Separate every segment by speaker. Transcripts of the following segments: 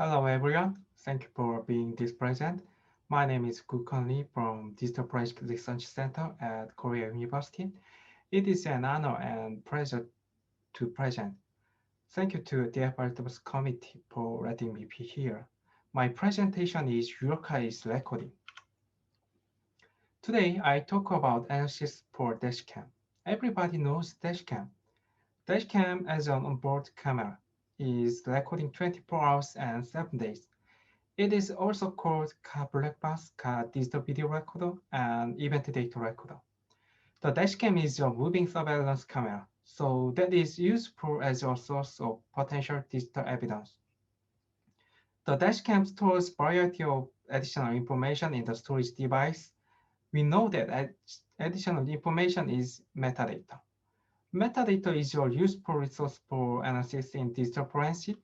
Speaker 1: Hello everyone, thank you for being this present. My name is Gukon Lee from Digital Project Research Center at Korea University. It is an honor and pleasure to present. Thank you to the Developers Committee for letting me be here. My presentation is Yuka is recording. Today I talk about analysis for Dashcam. Everybody knows Dashcam. Dashcam as an onboard camera is recording 24 hours and 7 days. It is also called black box, digital video recorder, and event data recorder. The dashcam is a moving surveillance camera, so that is useful as a source of potential digital evidence. The dashcam stores variety of additional information in the storage device. We know that additional information is metadata. Metadata is a useful resource for analysis in digital forensic.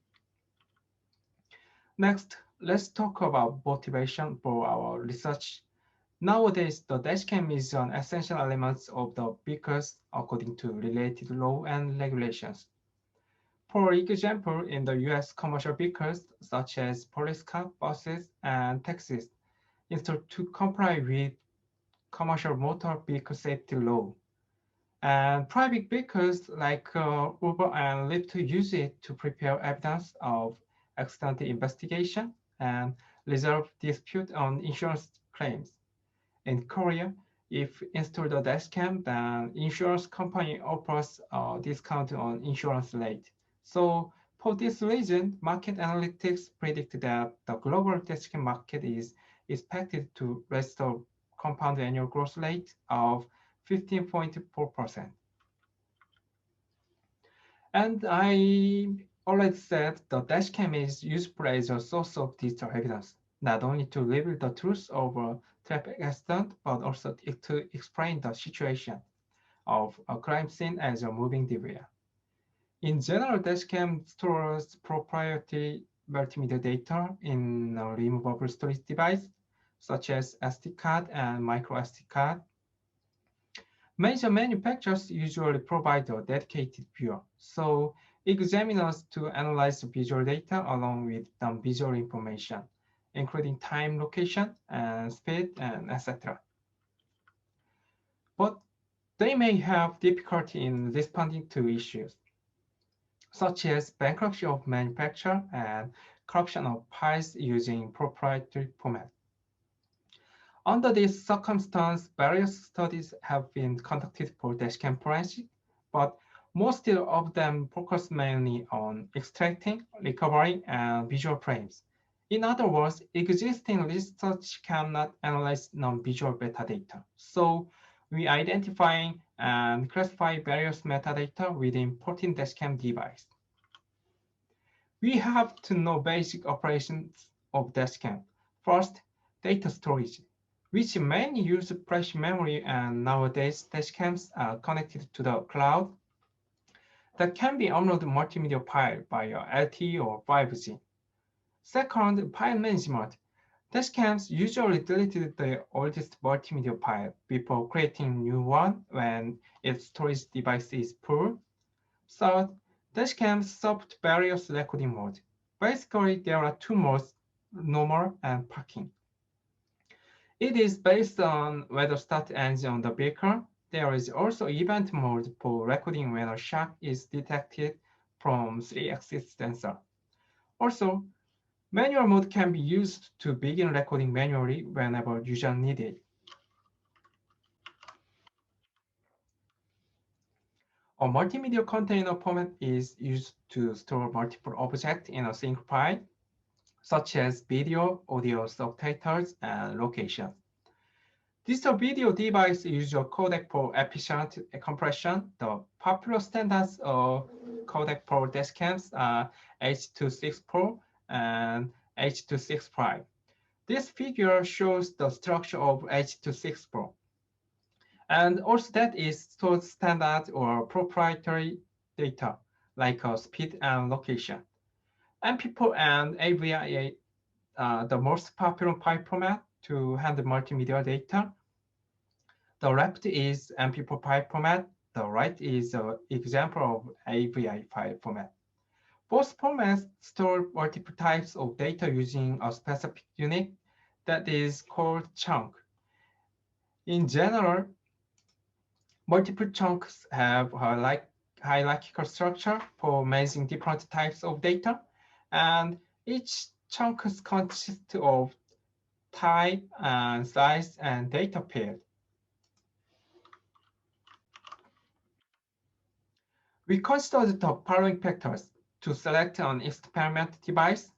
Speaker 1: Next, let's talk about motivation for our research. Nowadays, the dashcam is an essential element of the vehicles according to related law and regulations. For example, in the US, commercial vehicles such as police cars, buses, and taxis installed to comply with commercial motor vehicle safety law. And private vehicles like Uber and Lyft use it to prepare evidence of accident investigation and resolve dispute on insurance claims. In Korea, if installed a dashcam, then insurance company offers a discount on insurance rate. So for this reason, market analytics predict that the global dashcam market is expected to restore compound annual growth rate of 15.4%. And I already said the dashcam is useful as a source of digital evidence, not only to reveal the truth of a traffic accident, but also to explain the situation of a crime scene as a moving debris. In general, dashcam stores proprietary multimedia data in a removable storage device, such as SD card and micro SD card. Major manufacturers usually provide a dedicated viewer, so examiners to analyze the visual data along with non-visual information, including time, location, and speed, and etc. But they may have difficulty in responding to issues, such as bankruptcy of manufacturer and corruption of files using proprietary format. Under this circumstance, various studies have been conducted for dashcam forensic, but most of them focus mainly on extracting, recovering, and visual frames. In other words, existing research cannot analyze non-visual metadata. So we identify and classify various metadata within 14 dashcam device. We have to know basic operations of dashcam. First, data storage, which mainly use flash memory, and nowadays dashcams are connected to the cloud that can be uploaded multimedia file via LTE or 5G. Second, file management. Dashcams usually deleted the oldest multimedia file before creating new one when its storage device is full. Third, dashcams support various recording modes. Basically, there are two modes, normal and parking. It is based on whether start ends on the vehicle. There is also event mode for recording when a shock is detected from 3-axis sensor. Also, manual mode can be used to begin recording manually whenever user needed. A multimedia container format is used to store multiple objects in a single file, such as video, audio, subtitles, and location. Digital video device use a codec for efficient compression. The popular standards of codec for dashcams are H.264 and H.265. This figure shows the structure of H.264. And also that is stored standard or proprietary data, like speed and location. MP4 and AVI are the most popular file format to handle multimedia data. The left is MP4 file format. The right is an example of AVI file format. Both formats store multiple types of data using a specific unit that is called chunk. In general, multiple chunks have a hierarchical structure for managing different types of data, and each chunk consists of type and size and data pair. We considered the following factors to select an experiment device.